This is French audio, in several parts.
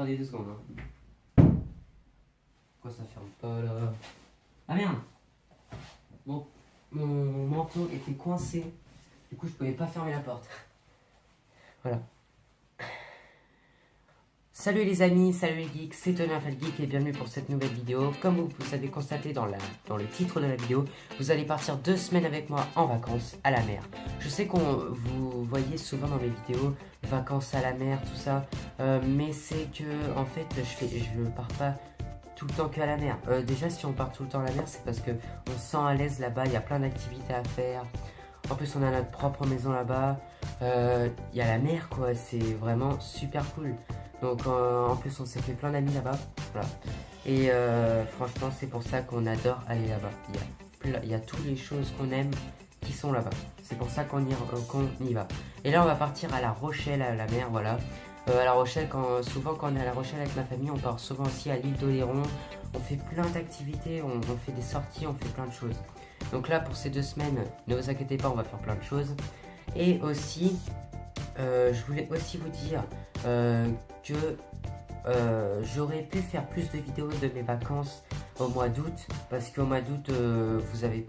attendez 2 secondes. Hein. Pourquoi ça ferme pas là? Ah merde! Mon manteau était coincé. Du coup, je pouvais pas fermer la porte. Voilà. Salut les amis, salut les geeks, c'est Tony Geek et bienvenue pour cette nouvelle vidéo. Comme vous avez constaté dans le titre de la vidéo, vous allez partir 2 semaines avec moi en vacances à la mer. Je sais vous voyez souvent dans mes vidéos vacances à la mer, tout ça, mais c'est que en fait je pars pas tout le temps que à la mer. Déjà si on part tout le temps à la mer, c'est parce que on se sent à l'aise là-bas, il y a plein d'activités à faire. En plus on a notre propre maison là-bas, il y a la mer quoi, c'est vraiment super cool. Donc en plus on s'est fait plein d'amis là-bas, voilà. Et franchement c'est pour ça qu'on adore aller là-bas. Il y a toutes les choses qu'on aime qui sont là-bas. C'est pour ça qu'on y va. Et là on va partir à La Rochelle, à la mer, voilà. À La Rochelle, souvent quand on est à La Rochelle avec ma famille, on part souvent aussi à l'île d'Oléron. On fait plein d'activités, on fait des sorties, on fait plein de choses. Donc là pour ces 2 semaines, ne vous inquiétez pas, on va faire plein de choses. Et aussi, je voulais aussi vous dire que j'aurais pu faire plus de vidéos de mes vacances au mois d'août, parce qu'au mois d'août vous avez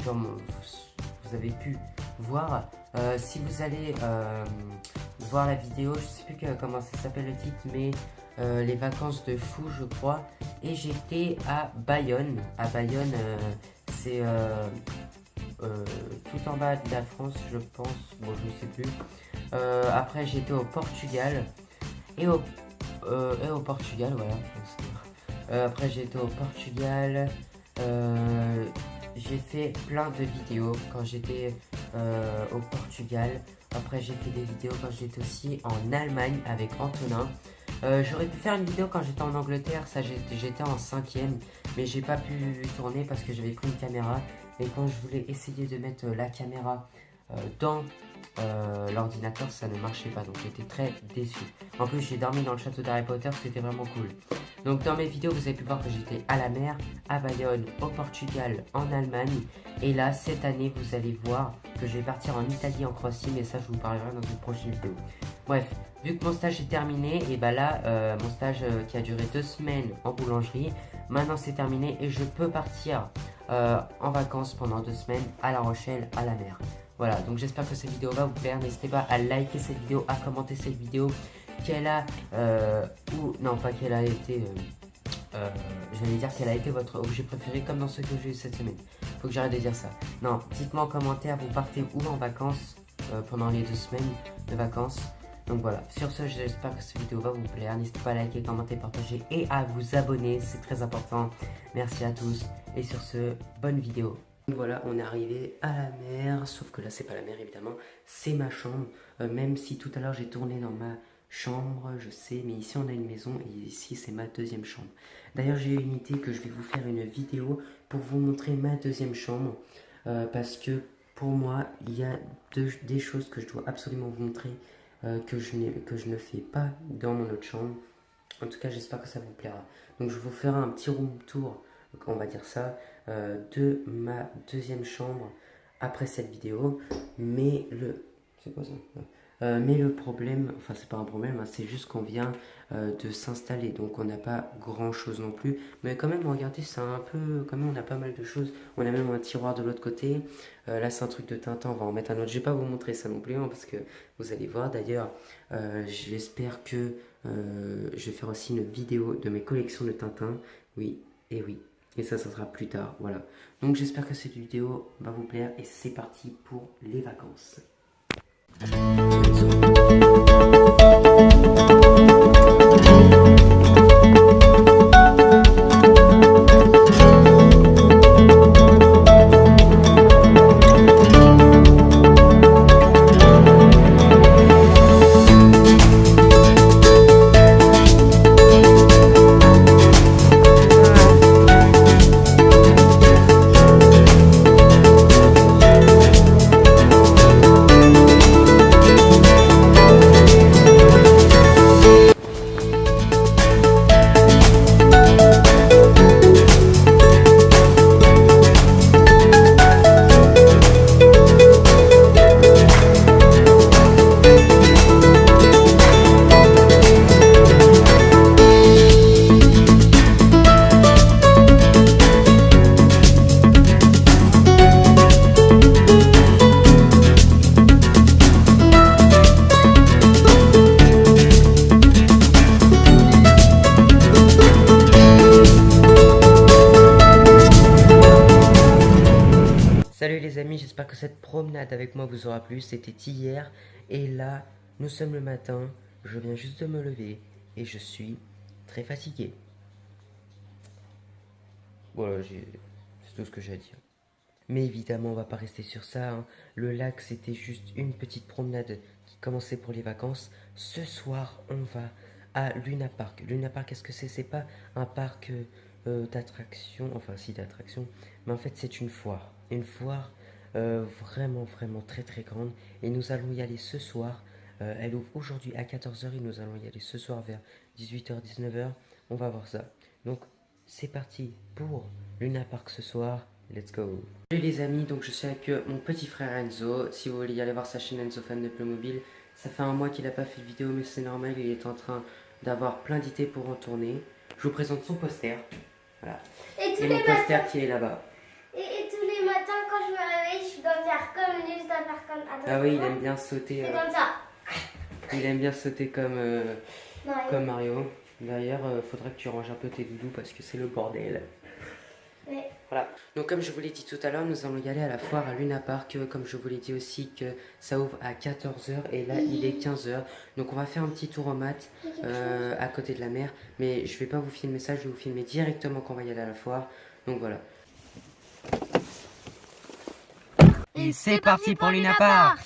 pu voir, si vous allez voir la vidéo, je sais plus comment ça s'appelle le titre, mais les vacances de fou je crois, et j'étais à Bayonne. C'est tout en bas de la France je pense, bon je sais plus. Après j'étais au Portugal et au Portugal, voilà. Après j'étais au Portugal, j'ai fait plein de vidéos quand j'étais au Portugal. Après j'ai fait des vidéos quand j'étais aussi en Allemagne avec Antonin. J'aurais pu faire une vidéo quand j'étais en Angleterre, ça j'étais en 5e, mais j'ai pas pu tourner parce que j'avais pris une caméra. Et quand je voulais essayer de mettre la caméra dans l'ordinateur, ça ne marchait pas, donc j'étais très déçu. En plus j'ai dormi dans le château d'Harry Potter, c'était vraiment cool. Donc dans mes vidéos vous avez pu voir que j'étais à la mer, à Bayonne, au Portugal, en Allemagne. Et là cette année vous allez voir que je vais partir en Italie, en Croatie, mais ça je vous parlerai dans une prochaine vidéo. Bref, vu que mon stage est terminé, et bah là mon stage qui a duré 2 semaines en boulangerie, maintenant c'est terminé et je peux partir en vacances pendant 2 semaines à La Rochelle, à la mer. Voilà, donc j'espère que cette vidéo va vous plaire. N'hésitez pas à liker cette vidéo, à commenter cette vidéo, qu'elle a, ou non pas qu'elle a été, j'allais dire qu'elle a été votre objet préféré comme dans ce que j'ai eu cette semaine. Faut que j'arrête de dire ça. Non, dites-moi en commentaire, vous partez où en vacances pendant les 2 semaines de vacances. Donc voilà, sur ce j'espère que cette vidéo va vous plaire. N'hésitez pas à liker, commenter, partager et à vous abonner, c'est très important. Merci à tous et sur ce, bonne vidéo. Voilà, on est arrivé à la mer, sauf que là c'est pas la mer évidemment, c'est ma chambre. Même si tout à l'heure j'ai tourné dans ma chambre, je sais, mais ici on a une maison et ici c'est ma 2e chambre. D'ailleurs j'ai une idée que je vais vous faire une vidéo pour vous montrer ma 2e chambre, parce que pour moi il y a des choses que je dois absolument vous montrer, que je ne fais pas dans mon autre chambre. En tout cas j'espère que ça vous plaira. Donc je vous ferai un petit room tour, on va dire ça, de ma 2e chambre après cette vidéo. Mais c'est quoi ça? Mais le problème, enfin c'est pas un problème, hein, c'est juste qu'on vient de s'installer, donc on n'a pas grand chose non plus, mais quand même regardez, c'est un peu, quand même on a pas mal de choses. On a même un tiroir de l'autre côté, là c'est un truc de Tintin, on va en mettre un autre. Je vais pas vous montrer ça non plus, hein, parce que vous allez voir. D'ailleurs j'espère que je vais faire aussi une vidéo de mes collections de Tintin, oui, et oui. Et ça sera plus tard, voilà. Donc j'espère que cette vidéo va vous plaire et c'est parti pour les vacances. j'espère que cette promenade avec moi vous aura plu. C'était hier et là, nous sommes le matin. Je viens juste de me lever et je suis très fatigué. Voilà, c'est tout ce que j'ai à dire. Mais évidemment, on va pas rester sur ça, hein. Le lac, c'était juste une petite promenade qui commençait pour les vacances. Ce soir, on va à Luna Park. Luna Park, qu'est-ce que c'est? C'est pas un parc d'attractions, enfin si d'attractions, mais en fait c'est une foire. Une foire vraiment, vraiment très très grande. Et nous allons y aller ce soir. Elle ouvre aujourd'hui à 14 h et nous allons y aller ce soir vers 18 h, 19 h. On va voir ça. Donc, c'est parti pour Luna Park ce soir. Let's go. Salut les amis, donc je suis avec mon petit frère Enzo. Si vous voulez y aller voir sa chaîne Enzo Fan de Playmobil, ça fait un mois qu'il n'a pas fait de vidéo, mais c'est normal, il est en train d'avoir plein d'idées pour en tourner. Je vous présente son poster. Voilà. Et mon poster qui est là-bas. Et tous les matins, quand je me réveille, je dois faire comme lui, je dois faire comme... Attends, ah oui, il aime bien sauter. C'est comme ça. Il aime bien sauter comme Mario. D'ailleurs, faudra que tu ranges un peu tes doudous parce que c'est le bordel. Oui. Voilà. Donc comme je vous l'ai dit tout à l'heure, nous allons y aller à la foire à Luna Park. Comme je vous l'ai dit aussi que ça ouvre à 14 h et là il est 15 h. Donc on va faire un petit tour au mat à côté de la mer. Mais je vais pas vous filmer ça, je vais vous filmer directement quand on va y aller à la foire. Donc voilà. Et c'est parti pour Luna Park.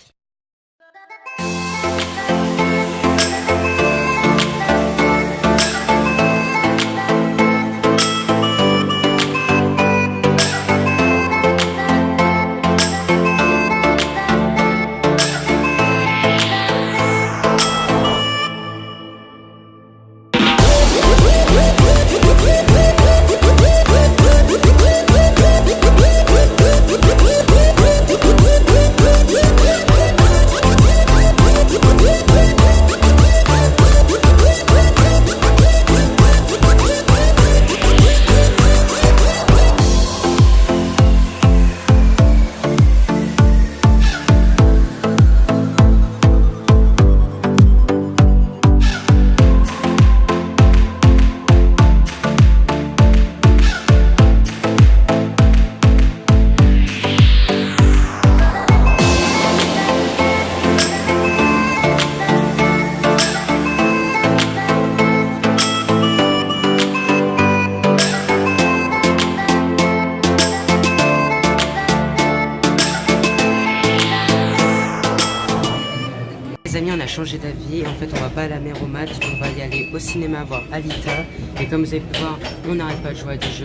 Les amis, on a changé d'avis. En fait, on va pas à la mer au mat, on va y aller au cinéma voir Alita. Et comme vous avez pu voir, on n'arrête pas de jouer à des jeux.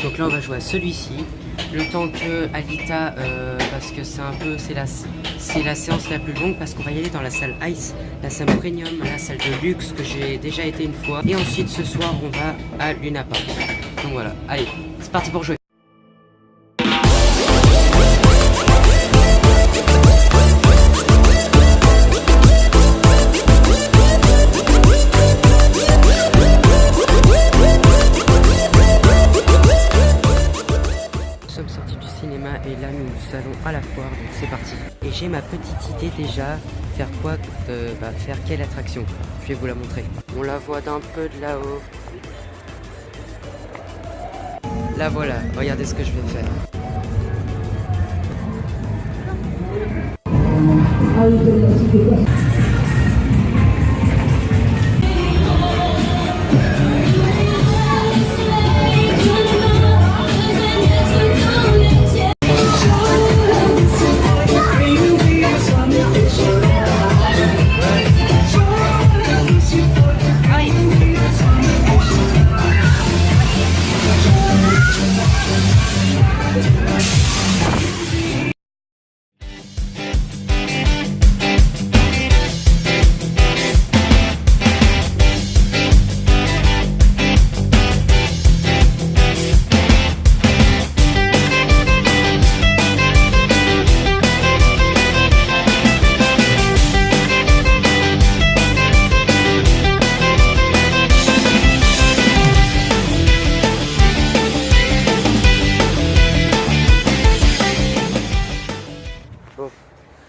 Donc là, on va jouer à celui-ci. Le temps que Alita, parce que c'est la séance la plus longue, parce qu'on va y aller dans la salle Ice, la salle Premium, la salle de luxe que j'ai déjà été une fois. Et ensuite, ce soir, on va à Luna Park. Donc voilà, allez, c'est parti pour jouer. Et là nous allons à la foire, donc c'est parti. Et j'ai ma petite idée déjà, faire quoi, faire quelle attraction. Je vais vous la montrer. On la voit d'un peu de là-haut. La voilà, regardez ce que je vais faire.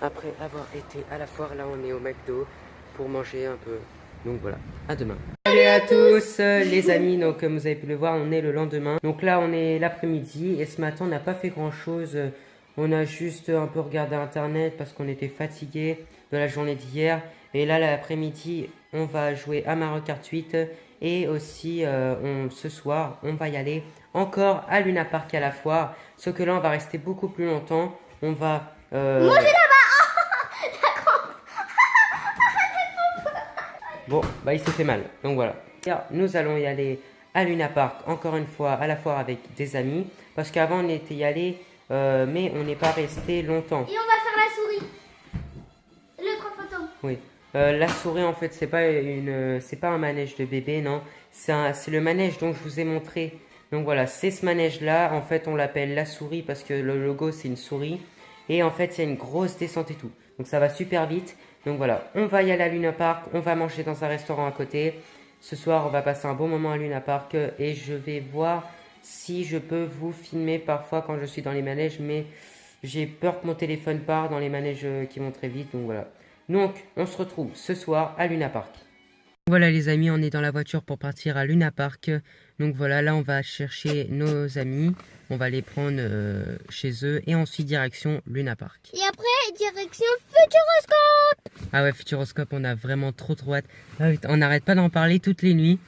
Après avoir été à la foire, là on est au McDo pour manger un peu. Donc voilà, à demain. Salut à tous les amis, donc comme vous avez pu le voir, on est le lendemain. Donc là on est l'après-midi et ce matin on n'a pas fait grand chose On a juste un peu regardé internet parce qu'on était fatigué de la journée d'hier. Et là, l'après-midi, on va jouer à Mario Kart 8. Et aussi, ce soir, on va y aller encore à Luna Park à la foire. Sauf que là, on va rester beaucoup plus longtemps. On va... Manger là-bas. Bon, bah il s'est fait mal. Donc voilà. Nous allons y aller à Luna Park, encore une fois, à la foire avec des amis. Parce qu'avant, on était y allé, mais on n'est pas resté longtemps. Et on va faire la souris. Le 3 photos. Oui. La souris, en fait, c'est pas un manège de bébé, non. C'est le manège dont je vous ai montré. Donc voilà, c'est ce manège-là. En fait, on l'appelle la souris parce que le logo, c'est une souris. Et en fait, il y a une grosse descente et tout. Donc ça va super vite. Donc voilà, on va y aller à Luna Park. On va manger dans un restaurant à côté. Ce soir, on va passer un bon moment à Luna Park. Et je vais voir si je peux vous filmer parfois quand je suis dans les manèges. Mais j'ai peur que mon téléphone parte dans les manèges qui vont très vite. Donc voilà. Donc, on se retrouve ce soir à Luna Park. Voilà les amis, on est dans la voiture pour partir à Luna Park. Donc voilà, là on va chercher nos amis. On va les prendre chez eux. Et ensuite direction Luna Park. Et après, direction Futuroscope. Ah ouais, Futuroscope, on a vraiment trop hâte. Ah oui, on n'arrête pas d'en parler toutes les nuits.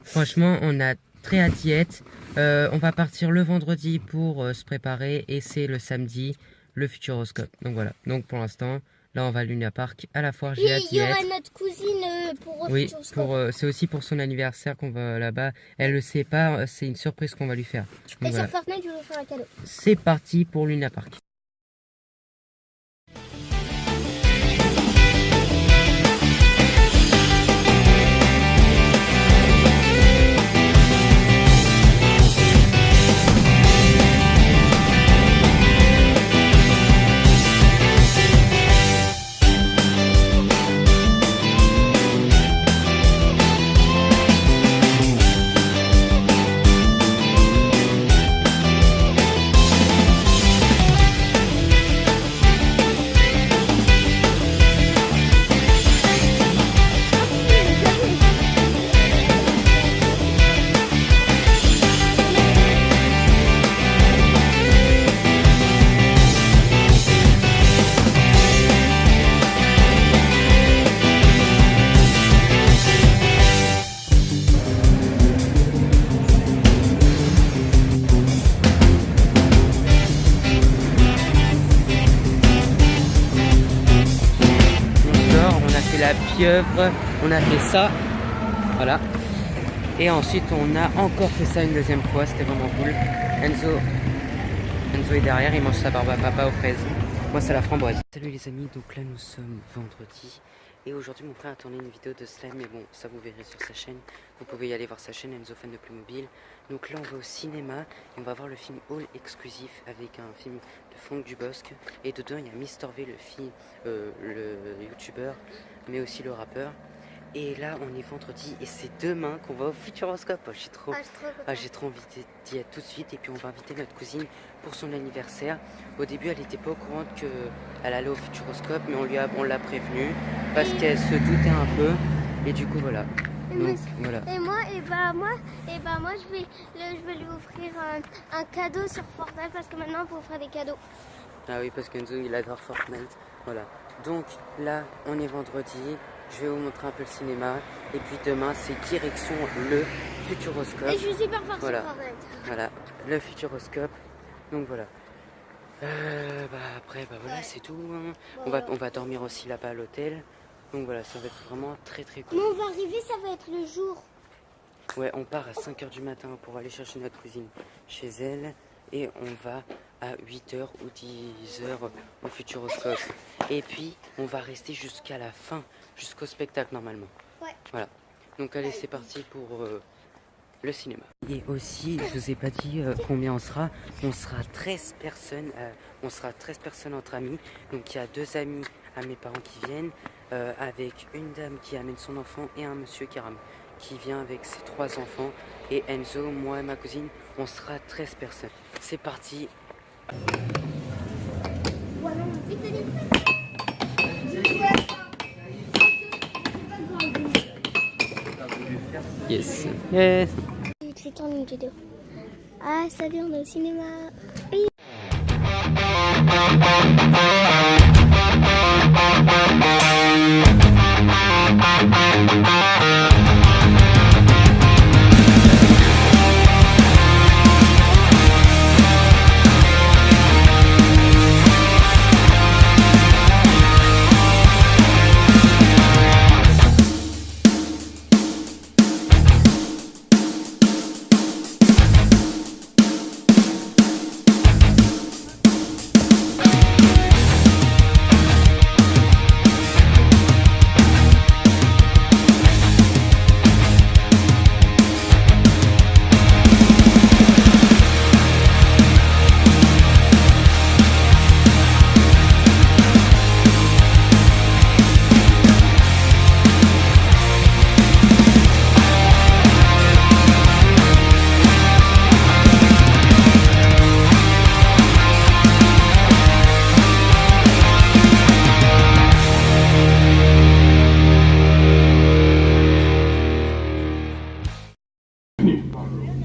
Franchement, on a très hâte d'y être. On va partir le vendredi pour se préparer. Et c'est le samedi, le Futuroscope. Donc voilà, donc pour l'instant... Là, on va à Luna Park à la foire. J'ai hâte d'y être. Il y aura notre cousine pour oui, Futuroscope. c'est aussi pour son anniversaire qu'on va là-bas. Elle le sait pas, c'est une surprise qu'on va lui faire. Donc, Et voilà. sur Fortnite, je vais vous faire un cadeau. C'est parti pour Luna Park. La pieuvre, on a fait ça, voilà, et ensuite on a encore fait ça une deuxième fois, c'était vraiment cool. Enzo est derrière, il mange sa barbe à papa aux fraises, moi c'est la framboise. Salut les amis, donc là nous sommes vendredi et aujourd'hui mon frère a tourné une vidéo de slime, mais bon ça vous verrez sur sa chaîne, vous pouvez y aller voir sa chaîne Enzo fan de Playmobil. Donc là on va au cinéma et on va voir le film All exclusif avec un film de Franck Dubosc, et dedans il y a Mister V, le youtubeur, mais aussi le rappeur. Et là on est vendredi et c'est demain qu'on va au Futuroscope. J'ai trop envie d'y être tout de suite. Et puis on va inviter notre cousine pour son anniversaire. Au début elle n'était pas au courant qu'elle allait au Futuroscope, mais on l'a prévenue parce qu'elle se doutait un peu. Et du coup voilà. Donc, voilà. Et moi, je vais lui offrir un cadeau sur Fortnite parce que maintenant on peut offrir des cadeaux. Ah oui, parce qu'Enzo il adore Fortnite. Voilà. Donc là, on est vendredi. Je vais vous montrer un peu le cinéma. Et puis demain, c'est direction le Futuroscope. Et je suis super forte sur Fortnite. Voilà, le Futuroscope. Donc voilà. Après, voilà, c'est tout. Hein. Voilà. On va dormir aussi là-bas à l'hôtel. Donc voilà, ça va être vraiment très très cool. Mais on va arriver, ça va être le jour. Ouais, on part à 5 h du matin pour aller chercher notre cousine chez elle. Et on va à 8 h ou 10 h au Futuroscope. Et puis, on va rester jusqu'à la fin, jusqu'au spectacle normalement. Ouais. Voilà. Donc allez, c'est parti pour le cinéma. Et aussi, je vous ai pas dit combien on sera. On sera 13 personnes. On sera 13 personnes entre amis. Donc il y a 2 amis à mes parents qui viennent, avec une dame qui amène son enfant et un monsieur qui vient avec ses 3 enfants. Et Enzo, moi et ma cousine, on sera 13 personnes. C'est parti. Yes. Yes. Je vais tourner une vidéo. Ah, salut, on est au cinéma. Oui.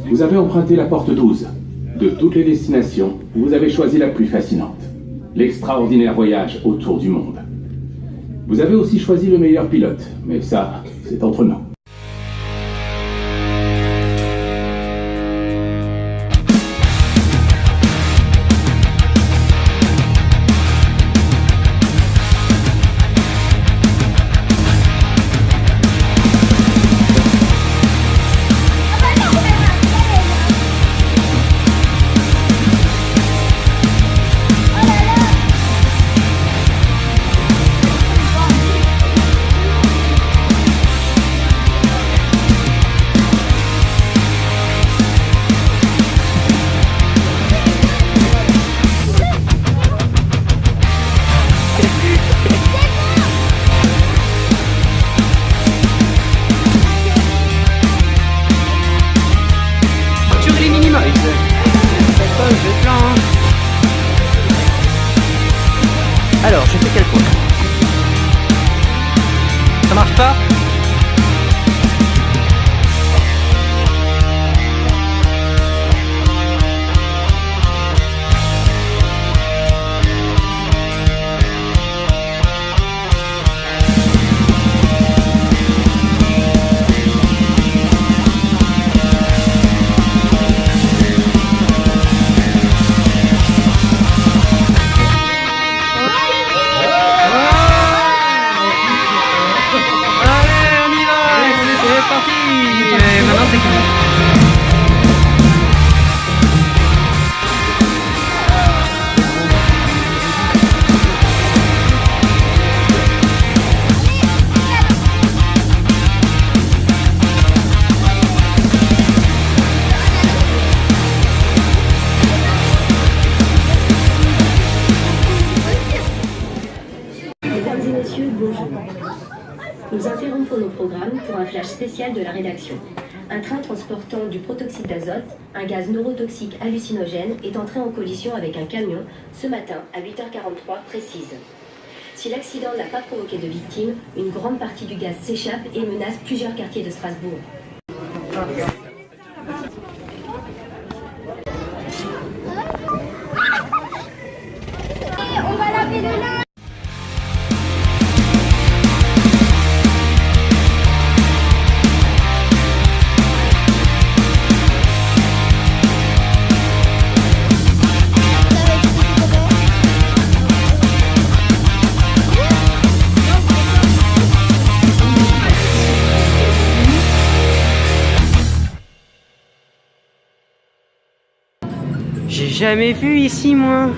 Vous avez emprunté la porte 12. De toutes les destinations, vous avez choisi la plus fascinante. L'extraordinaire voyage autour du monde. Vous avez aussi choisi le meilleur pilote, mais ça, c'est entre nous. Alors, je fais quel point? Ça marche pas? Bonjour. Nous interrompons nos programmes pour un flash spécial de la rédaction. Un train transportant du protoxyde d'azote, un gaz neurotoxique hallucinogène, est entré en collision avec un camion ce matin à 8h43 précise. Si l'accident n'a pas provoqué de victimes, une grande partie du gaz s'échappe et menace plusieurs quartiers de Strasbourg. On va laver le linge. J'ai jamais vu ici, moi.